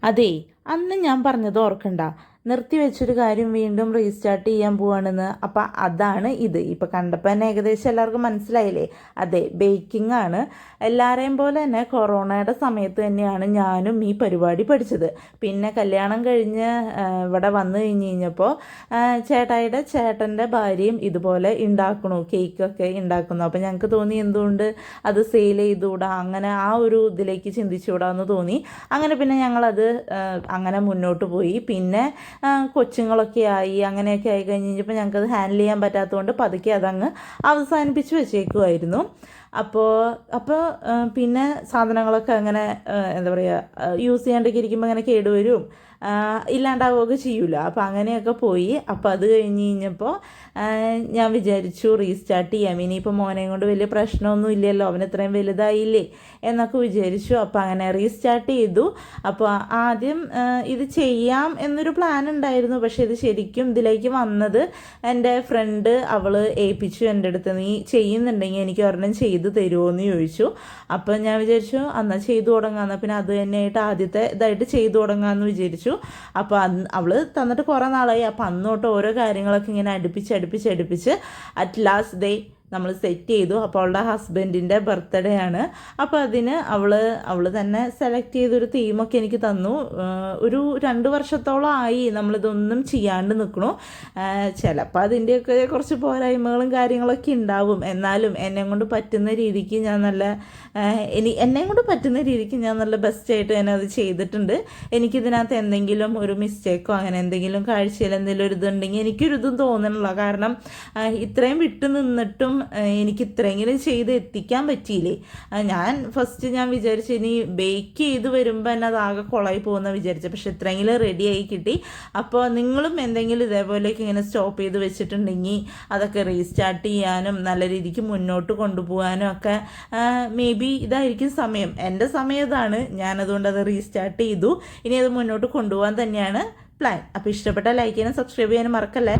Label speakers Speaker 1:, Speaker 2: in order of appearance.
Speaker 1: അതെ, അന്ന് ഞാൻ പറഞ്ഞത് ഓർക്കണ്ട. നിർത്തിവെച്ചൊരു കാര്യം വീണ്ടും റീസ്റ്റാർട്ട് ചെയ്യാൻ പോവാണെന്ന്. അപ്പം അതാണ് ഇത്. ഇപ്പം കണ്ടപ്പോൾ തന്നെ ഏകദേശം എല്ലാവർക്കും മനസ്സിലായില്ലേ? അതെ, ബേക്കിംഗ് ആണ്. എല്ലാവരെയും പോലെ തന്നെ കൊറോണയുടെ സമയത്ത് തന്നെയാണ് ഞാനും ഈ പരിപാടി പഠിച്ചത്. പിന്നെ കല്യാണം കഴിഞ്ഞ് ഇവിടെ വന്നു കഴിഞ്ഞപ്പോൾ ചേട്ടായിയുടെ ചേട്ടൻ്റെ ഭാര്യയും ഇതുപോലെ ഉണ്ടാക്കണു, കേക്കൊക്കെ ഉണ്ടാക്കുന്നു. അപ്പം ഞങ്ങൾക്ക് തോന്നി എന്തുകൊണ്ട് അത് സെയിൽ ചെയ്തുകൂടാ, അങ്ങനെ ആ ഒരു ഇതിലേക്ക് ചിന്തിച്ചുകൂടാന്ന് തോന്നി. അങ്ങനെ പിന്നെ ഞങ്ങളത് അങ്ങനെ മുന്നോട്ട് പോയി. പിന്നെ കൊച്ചുങ്ങളൊക്കെ ആയി, അങ്ങനെയൊക്കെ ആയി കഴിഞ്ഞപ്പോൾ ഞങ്ങൾക്കത് ഹാൻഡിൽ ചെയ്യാൻ പറ്റാത്തതുകൊണ്ട് പതുക്കെ അതങ്ങ് അവസാനിപ്പിച്ച് വെച്ചേക്കുമായിരുന്നു. അപ്പോൾ പിന്നെ സാധനങ്ങളൊക്കെ അങ്ങനെ എന്താ പറയുക, യൂസ് ചെയ്യാണ്ടൊക്കെ ഇരിക്കുമ്പോൾ അങ്ങനെ കേടുവരും, ഇല്ലാണ്ടാവുകയൊക്കെ ചെയ്യൂല. അപ്പോൾ അങ്ങനെയൊക്കെ പോയി. അപ്പോൾ അത് കഴിഞ്ഞ് കഴിഞ്ഞപ്പോൾ ഞാൻ വിചാരിച്ചു റീസ്റ്റാർട്ട് ചെയ്യാം. ഇനിയിപ്പോൾ മോനെയും കൊണ്ട് വലിയ പ്രശ്നമൊന്നും ഇല്ലല്ലോ, അവൻ ഇത്രയും വലുതായില്ലേ എന്നൊക്കെ വിചാരിച്ചു. അപ്പോൾ അങ്ങനെ റീസ്റ്റാർട്ട് ചെയ്തു. അപ്പോൾ ആദ്യം ഇത് ചെയ്യാം എന്നൊരു പ്ലാൻ ഉണ്ടായിരുന്നു. പക്ഷേ ഇത് ശരിക്കും ഇതിലേക്ക് വന്നത് എൻ്റെ ഫ്രണ്ട് അവൾ ഏൽപ്പിച്ചു എൻ്റെ അടുത്ത്, നീ ചെയ്യുന്നുണ്ടെങ്കിൽ എനിക്ക് ഒരെണ്ണം ചെയ്ത് തരുമോ എന്ന് ചോദിച്ചു. അപ്പോൾ ഞാൻ വിചാരിച്ചു എന്നാൽ ചെയ്തു തുടങ്ങാമെന്ന്. പിന്നെ അത് തന്നെയായിട്ട് ആദ്യത്തെ ഇതായിട്ട് ചെയ്തു തുടങ്ങാമെന്ന് വിചാരിച്ചു. അപ്പോൾ അവൾ തന്നിട്ട് കുറേ നാളായി. അപ്പോൾ അന്ന് തൊട്ട് ഓരോ കാര്യങ്ങളൊക്കെ ഇങ്ങനെ അടുപ്പിച്ച് അറ്റ് ലാസ്റ്റ് ഡേ നമ്മൾ സെറ്റ് ചെയ്തു. അപ്പോൾ അവളുടെ ഹസ്ബൻഡിൻ്റെ ബർത്ത്ഡേ ആണ്. അപ്പോൾ അതിന് അവൾ തന്നെ സെലക്ട് ചെയ്തൊരു തീമൊക്കെ എനിക്ക് തന്നു. ഒരു 2 വർഷത്തോളം ആയി നമ്മളിതൊന്നും ചെയ്യാണ്ട് നിൽക്കണു. ചിലപ്പോൾ അതിൻ്റെയൊക്കെ കുറച്ച് പോരായ്മകളും കാര്യങ്ങളൊക്കെ ഉണ്ടാവും. എന്നാലും എന്നെ കൊണ്ട് പറ്റുന്ന രീതിക്ക് ഞാൻ നല്ല ബെസ്റ്റായിട്ട് ഞാൻ അത് ചെയ്തിട്ടുണ്ട്. എനിക്കിതിനകത്ത് എന്തെങ്കിലും ഒരു മിസ്റ്റേക്കോ അങ്ങനെ എന്തെങ്കിലും കാഴ്ചയിൽ എന്തെങ്കിലും ഒരു ഇതുണ്ടെങ്കിൽ എനിക്കൊരിതും തോന്നണില്ല. കാരണം ഇത്രയും വിട്ടു നിന്നിട്ടും എനിക്ക് ഇത്രയെങ്കിലും ചെയ്ത് എത്തിക്കാൻ പറ്റിയില്ലേ. ഞാൻ വിചാരിച്ചു ഇനി ബേക്ക് ചെയ്ത് വരുമ്പോൾ തന്നെ അതാകെ കുളമായി പോകുന്ന വിചാരിച്ചു. പക്ഷെ ഇത്രയെങ്കിലും റെഡിയായി കിട്ടി. അപ്പോൾ നിങ്ങളും എന്തെങ്കിലും ഇതേപോലെയൊക്കെ ഇങ്ങനെ സ്റ്റോപ്പ് ചെയ്ത് വെച്ചിട്ടുണ്ടെങ്കിൽ അതൊക്കെ റീസ്റ്റാർട്ട് ചെയ്യാനും നല്ല രീതിക്ക് മുന്നോട്ട് കൊണ്ടുപോകാനും ഒക്കെ മേ ബി ഇതായിരിക്കും സമയം. എൻ്റെ സമയം ഇതാണ്. ഞാനതുകൊണ്ട് അത് റീസ്റ്റാർട്ട് ചെയ്തു. ഇനി അത് മുന്നോട്ട് കൊണ്ടുപോകാൻ തന്നെയാണ് പ്ലാൻ. അപ്പോൾ ഇഷ്ടപ്പെട്ടാൽ ലൈക്ക് ചെയ്യാനും സബ്സ്ക്രൈബ് ചെയ്യാനും മറക്കല്ലേ.